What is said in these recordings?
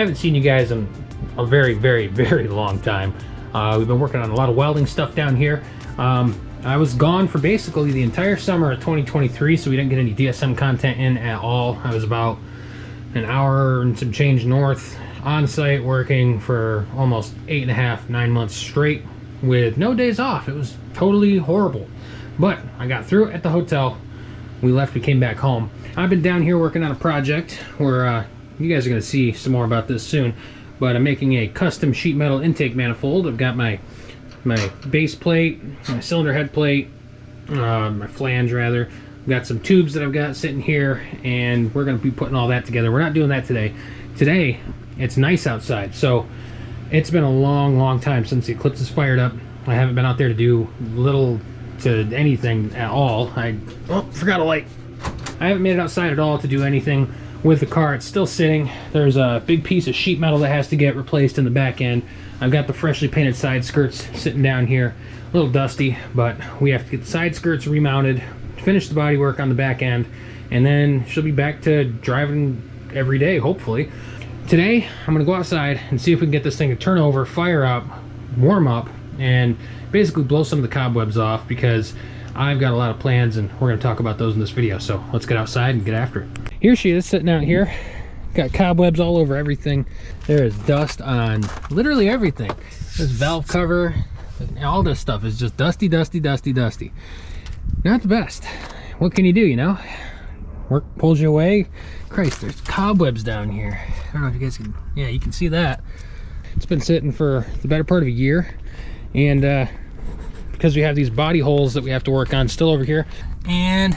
haven't seen you guys in a very, very, very long time. We've been working on a lot of welding stuff down here. I was gone for basically the entire summer of 2023, so we didn't get any DSM content in at all. I was about an hour and some change north on site working for almost 8.5–9 months straight with no days off. It was totally horrible, but I got through it at the hotel. We left, we came back home. I've been down here working on a project where you guys are going to see some more about this soon, but I'm making a custom sheet metal intake manifold. I've got my base plate, my cylinder head plate, my flange rather. I've got some tubes that I've got sitting here, and we're going to be putting all that together. We're not doing that today. Today, it's nice outside, so it's been a long time since the Eclipse is fired up. I haven't been out there to do little to anything at all. Forgot a light. I haven't made it outside at all to do anything with the car. It's still sitting. There's a big piece of sheet metal that has to get replaced in the back end. I've got the freshly painted side skirts sitting down here. A little dusty, but we have to get the side skirts remounted, finish the body work on the back end, and then she'll be back to driving every day, hopefully. Today, I'm gonna go outside and see if we can get this thing to turn over, fire up, warm up, and basically blow some of the cobwebs off, because I've got a lot of plans and we're gonna talk about those in this video. So let's get outside and get after it. Here she is sitting out here. Got cobwebs all over everything. There is dust on literally everything. This valve cover, all this stuff is just dusty. Not the best. What can you do, you know? Work pulls you away. Christ, there's cobwebs down here. I don't know if you guys can, yeah, you can see that. It's been sitting for the better part of a year. And because we have these body holes that we have to work on still over here, and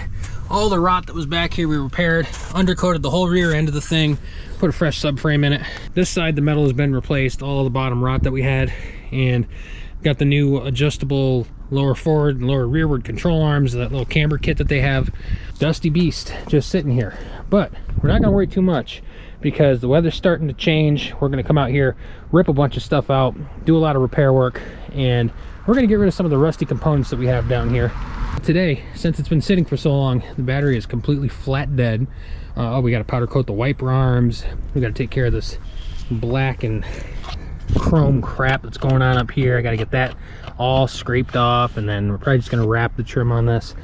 all the rot that was back here we repaired, undercoated the whole rear end of the thing, put a fresh subframe in it. This side the metal has been replaced, all the bottom rot that we had, and got the new adjustable lower forward and lower rearward control arms, that little camber kit that they have. Dusty beast just sitting here, but we're not gonna worry too much because the weather's starting to change. We're gonna come out here, rip a bunch of stuff out, do a lot of repair work, and we're gonna get rid of some of the rusty components that we have down here. Today, since it's been sitting for so long, the battery is completely flat dead. Oh, we gotta powder coat the wiper arms. We gotta take care of this black and chrome crap that's going on up here. I gotta get that all scraped off, and then we're probably just gonna wrap the trim on this.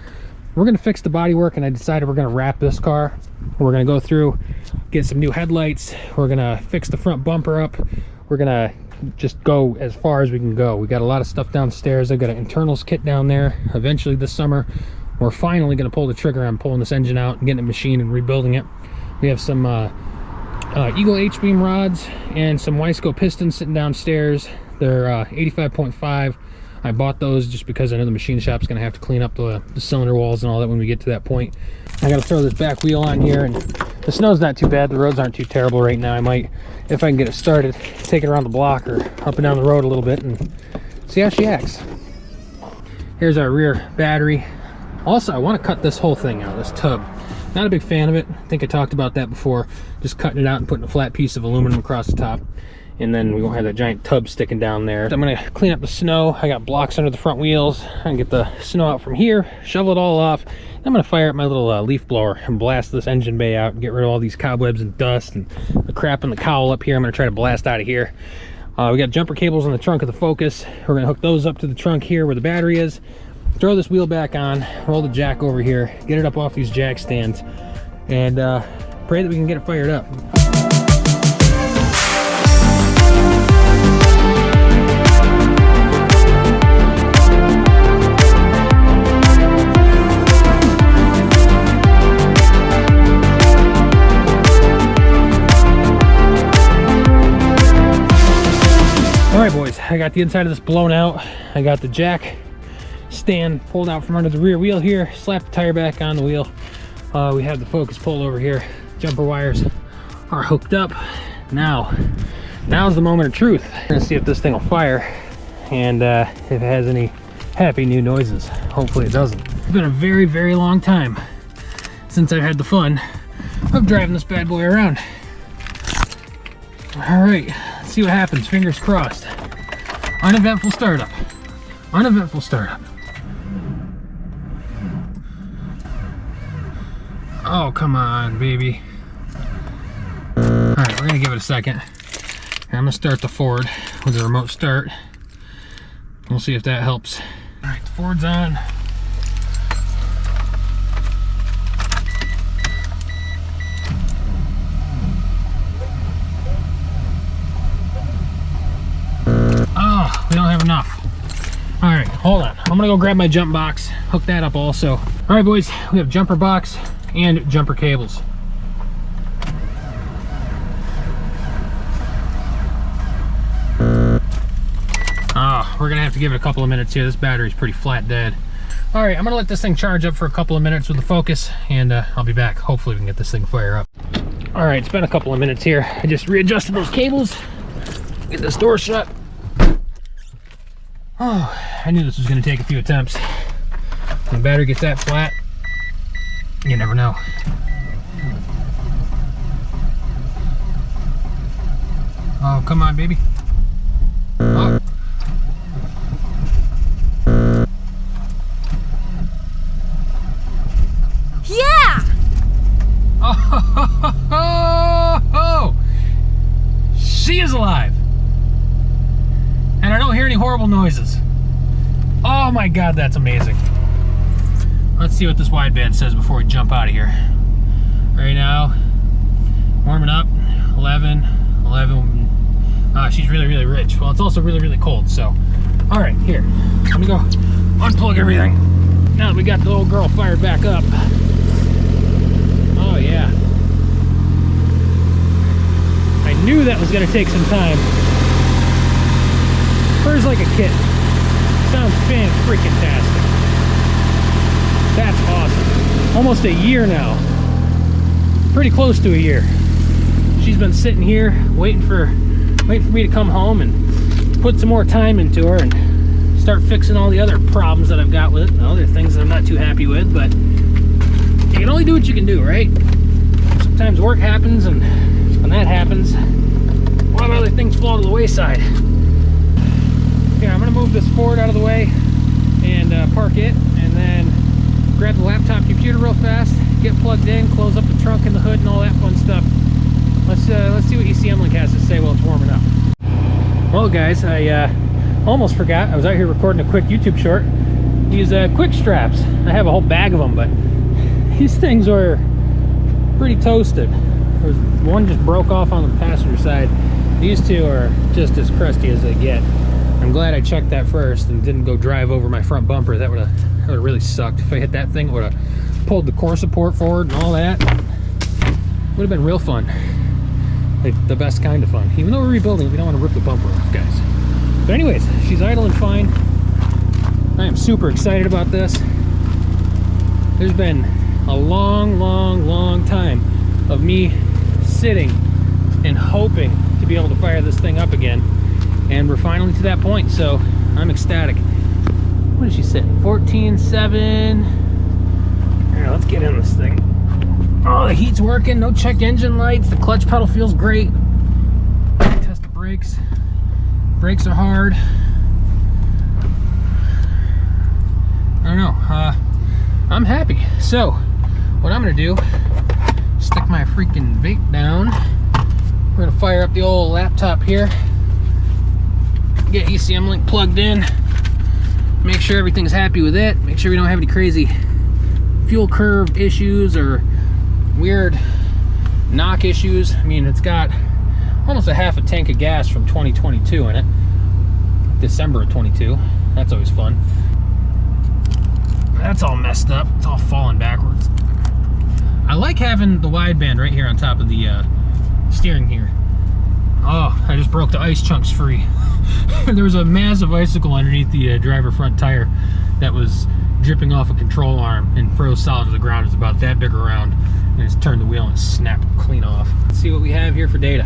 We're gonna fix the body work, and I decided we're gonna wrap this car. We're gonna go through, get some new headlights. We're gonna fix the front bumper up. We're gonna just go as far as we can go. We got a lot of stuff downstairs. I've got an internals kit down there. Eventually this summer, we're finally gonna pull the trigger on pulling this engine out and getting it machined and rebuilding it. We have some Eagle H-beam rods and some Wiseco pistons sitting downstairs. They're 85.5. I bought those just because I know the machine shop's gonna have to clean up the cylinder walls and all that when we get to that point. I gotta throw this back wheel on here, and the snow's not too bad. The roads aren't too terrible right now. I might, if I can get it started, take it around the block or up and down the road a little bit and see how she acts. Here's our rear battery. Also, I want to cut this whole thing out, this tub. Not a big fan of it. I think I talked about that before. Just cutting it out and putting a flat piece of aluminum across the top, and then we won't have that giant tub sticking down there. I'm gonna clean up the snow. I got blocks under the front wheels. I can get the snow out from here, shovel it all off. I'm gonna fire up my little leaf blower and blast this engine bay out and get rid of all these cobwebs and dust and the crap in the cowl up here. I'm gonna try to blast out of here. We got jumper cables on the trunk of the Focus. We're gonna hook those up to the trunk here where the battery is. Throw this wheel back on, roll the jack over here, get it up off these jack stands, and pray that we can get it fired up. All right, boys, I got the inside of this blown out. I got the jack stand pulled out from under the rear wheel here, slapped the tire back on the wheel. We have the Focus pulled over here. Jumper wires are hooked up. Now's the moment of truth. We're gonna see if this thing will fire and if it has any happy new noises. Hopefully it doesn't. It's been a very long time since I've had the fun of driving this bad boy around. All right, let's see what happens. Fingers crossed. Uneventful startup. Uneventful startup. Oh, come on, baby. All right, we're gonna give it a second. I'm gonna start the Ford with the remote start. We'll see if that helps. All right, the Ford's on. Oh, we don't have enough. All right, hold on. I'm gonna go grab my jump box, hook that up also. All right, boys, we have jumper box and jumper cables. Oh, we're gonna have to give it a couple of minutes here. This battery's pretty flat dead. All right, I'm gonna let this thing charge up for a couple of minutes with the Focus, and I'll be back. Hopefully we can get this thing fire up. All right, it's been a couple of minutes here. I just readjusted those cables, get this door shut. Oh, I knew this was gonna take a few attempts. When the battery gets that flat, you never know. Oh, come on, baby. Oh. Yeah! Oh, she is alive. And I don't hear any horrible noises. Oh my God, that's amazing. Let's see what this wideband says before we jump out of here. Right now, warming up, 11. She's really, really rich. Well, it's also really, really cold, so. All right, here, let me go unplug everything. Now that we got the little girl fired back up. Oh yeah. I knew that was gonna take some time. Purrs like a kitten. Sounds fan-freaking-tastic. That's awesome. Almost a year now. Pretty close to a year. She's been sitting here waiting for me to come home and put some more time into her and start fixing all the other problems that I've got with it. And other things that I'm not too happy with, but you can only do what you can do, right? Sometimes work happens, and when that happens, a lot of other things fall to the wayside. Yeah, I'm gonna move this Ford out of the way and park it, and then grab the laptop computer real fast, get plugged in, close up the trunk and the hood and all that fun stuff. Let's see what ECM Link has to say while it's warming up. Well, guys, I almost forgot. I was out here recording a quick YouTube short. These quick straps. I have a whole bag of them, but these things were pretty toasted. There's one just broke off on the passenger side. These two are just as crusty as they get. I'm glad I checked that first and didn't go drive over my front bumper. That would have really sucked. If I hit that thing, it would have pulled the core support forward and all that. Would have been real fun. Like the best kind of fun. Even though we're rebuilding, we don't want to rip the bumper off, guys. But anyways, she's idling fine. I am super excited about this. There's been a long time of me sitting and hoping to be able to fire this thing up again. And we're finally to that point, so I'm ecstatic. What did she say? 14.7. Here, let's get in this thing. Oh, the heat's working. No check engine lights. The clutch pedal feels great. Test the brakes. Brakes are hard. I don't know. I'm happy. So, what I'm gonna do, stick my freaking vape down. We're gonna fire up the old laptop here. Get ECM Link plugged in, make sure everything's happy with it, make sure we don't have any crazy fuel curve issues or weird knock issues. I mean, it's got almost a half a tank of gas from 2022 in it. December of 22. That's always fun. That's all messed up. It's all falling backwards. I like having the wideband right here on top of the steering here. Oh, I just broke the ice chunks free. There was a massive icicle underneath the driver front tire that was dripping off a control arm and froze solid to the ground. It's about that big around, and it's turned the wheel and snapped clean off. Let's see what we have here for data.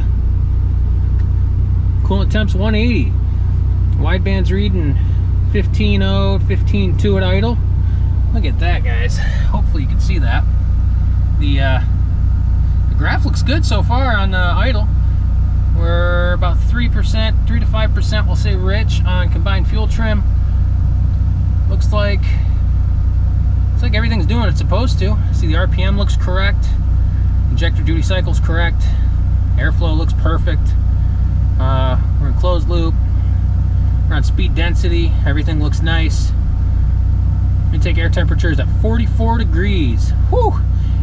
Coolant temps 180. Wideband's reading 15.0, 15.2 at idle. Look at that, guys. Hopefully you can see that. The graph looks good so far on idle. We're about 3%, 3 to 5%, we'll say rich on combined fuel trim. Looks like everything's doing what it's supposed to. See, the RPM looks correct. Injector duty cycle's correct. Airflow looks perfect. We're in closed loop. We're on speed density. Everything looks nice. Intake air temperature is at 44 degrees. Whew!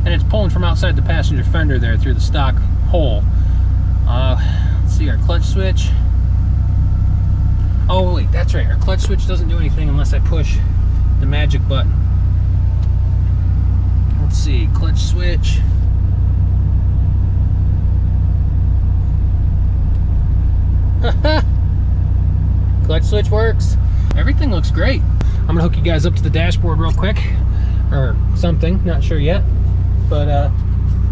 And it's pulling from outside the passenger fender there through the stock hole. Let's see our clutch switch. Oh wait, that's right. Our clutch switch doesn't do anything unless I push the magic button. Let's see, clutch switch. Clutch switch works. Everything looks great. I'm gonna hook you guys up to the dashboard real quick, or something, not sure yet. But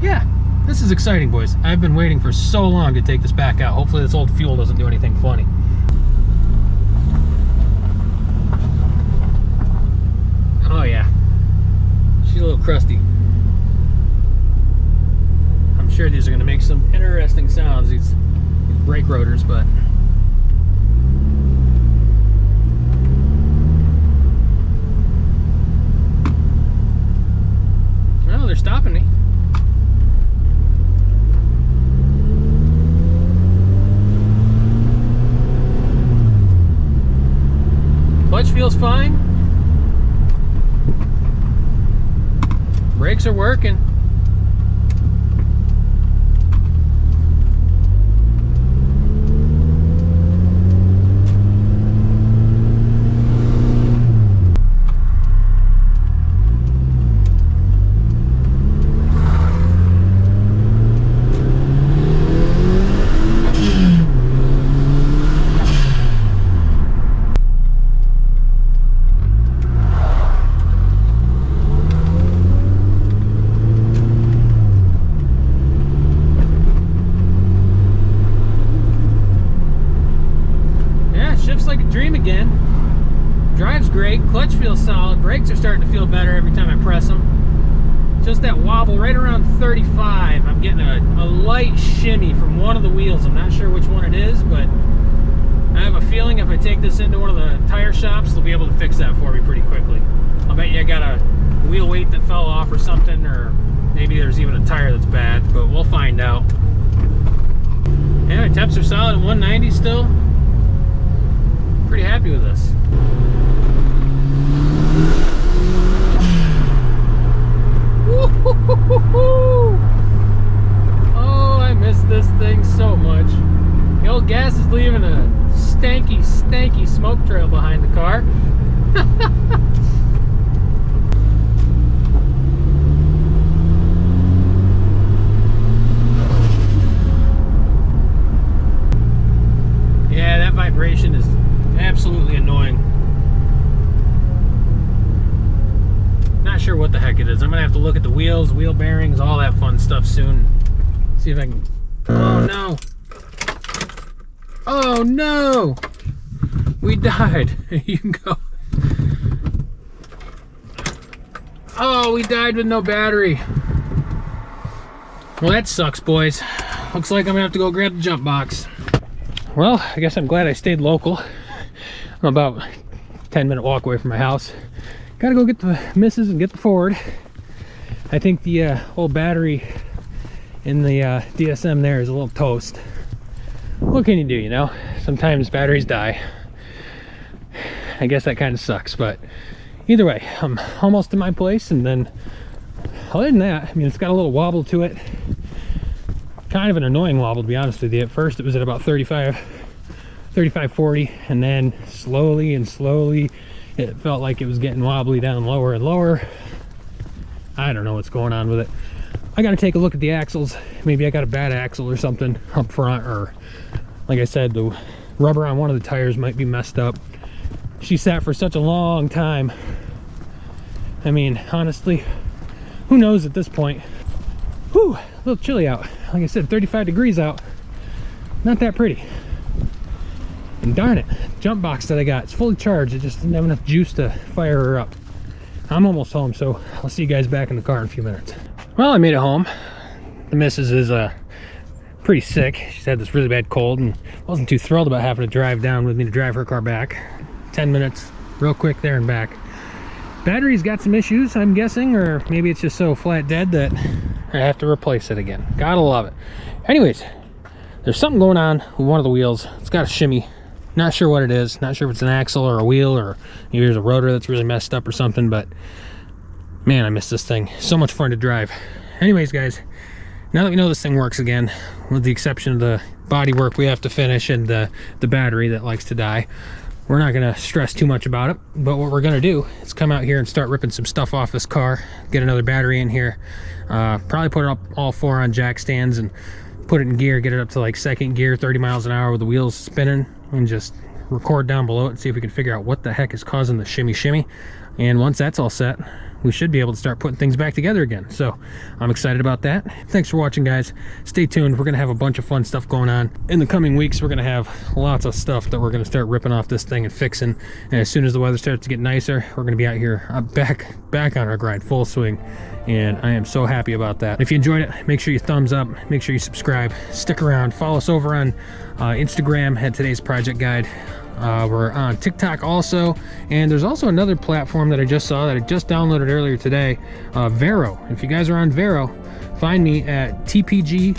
yeah, this is exciting, boys. I've been waiting for so long to take this back out. Hopefully this old fuel doesn't do anything funny. Oh yeah, she's a little crusty. I'm sure these are gonna make some interesting sounds, these brake rotors, but no, they're stopping me. Clutch feels fine. Brakes are working. Like a dream again. Drives great, clutch feels solid, brakes are starting to feel better every time I press them. Just that wobble right around 35. I'm getting a light shimmy from one of the wheels. I'm not sure which one it is, but I have a feeling if I take this into one of the tire shops, they'll be able to fix that for me pretty quickly. I'll bet you I got a wheel weight that fell off or something, or maybe there's even a tire that's bad, but we'll find out. Yeah, my temps are solid at 190 still. Pretty happy with this. Oh, I miss this thing so much. The old gas is leaving a stanky, stanky smoke trail behind the car. Yeah, that vibration is absolutely annoying. Not sure what the heck it is. I'm gonna have to look at the wheels, wheel bearings, all that fun stuff soon. See if I can. Oh no! Oh no! We died. You can go. Oh, we died with no battery. Well, that sucks, boys. Looks like I'm gonna have to go grab the jump box. Well, I guess I'm glad I stayed local. I'm about a 10-minute walk away from my house. Gotta go get the missus and get the Ford. I think the old battery in the DSM there is a little toast. What can you do, you know? Sometimes batteries die. I guess that kind of sucks, but either way, I'm almost to my place, and then other than that, I mean, it's got a little wobble to it. Kind of an annoying wobble, to be honest with you. At first it was at about 35, 40, and then slowly and slowly it felt like it was getting wobbly down lower and lower. I don't know what's going on with it. I got to take a look at the axles. Maybe I got a bad axle or something up front, or like I said, the rubber on one of the tires might be messed up. She sat for such a long time. I mean, honestly, who knows at this point. Whew, a little chilly out. Like I said, 35 degrees out. Not that pretty. And darn it, jump box that I got, it's fully charged. It just didn't have enough juice to fire her up. I'm almost home, so I'll see you guys back in the car in a few minutes. Well, I made it home. The missus is pretty sick. She's had this really bad cold and wasn't too thrilled about having to drive down with me to drive her car back. 10 minutes, real quick there and back. Battery's got some issues, I'm guessing, or maybe it's just so flat dead that I have to replace it again. Gotta love it. Anyways, there's something going on with one of the wheels. It's got a shimmy. Not sure what it is. Not sure if it's an axle or a wheel, or maybe there's a rotor that's really messed up or something, but man, I miss this thing. So much fun to drive. Anyways, guys, now that we know this thing works again, with the exception of the body work we have to finish and the battery that likes to die, we're not going to stress too much about it. But what we're going to do is come out here and start ripping some stuff off this car, get another battery in here, probably put it up all 4 on jack stands and put it in gear, get it up to like 2nd gear, 30 miles an hour with the wheels spinning, and just record down below it and see if we can figure out what the heck is causing the shimmy. And once that's all set, we should be able to start putting things back together again. So I'm excited about that. Thanks for watching, guys. Stay tuned. We're gonna have a bunch of fun stuff going on in the coming weeks. We're gonna have lots of stuff that we're gonna start ripping off this thing and fixing, and as soon as the weather starts to get nicer, we're gonna be out here back on our grind, full swing, and I am so happy about that. If you enjoyed it, make sure you thumbs up, make sure you subscribe, stick around, follow us over on Instagram at Today's Project Guide. We're on TikTok also, and there's also another platform that I just saw that I just downloaded earlier today, Vero. If you guys are on Vero, find me at TPG_DSM.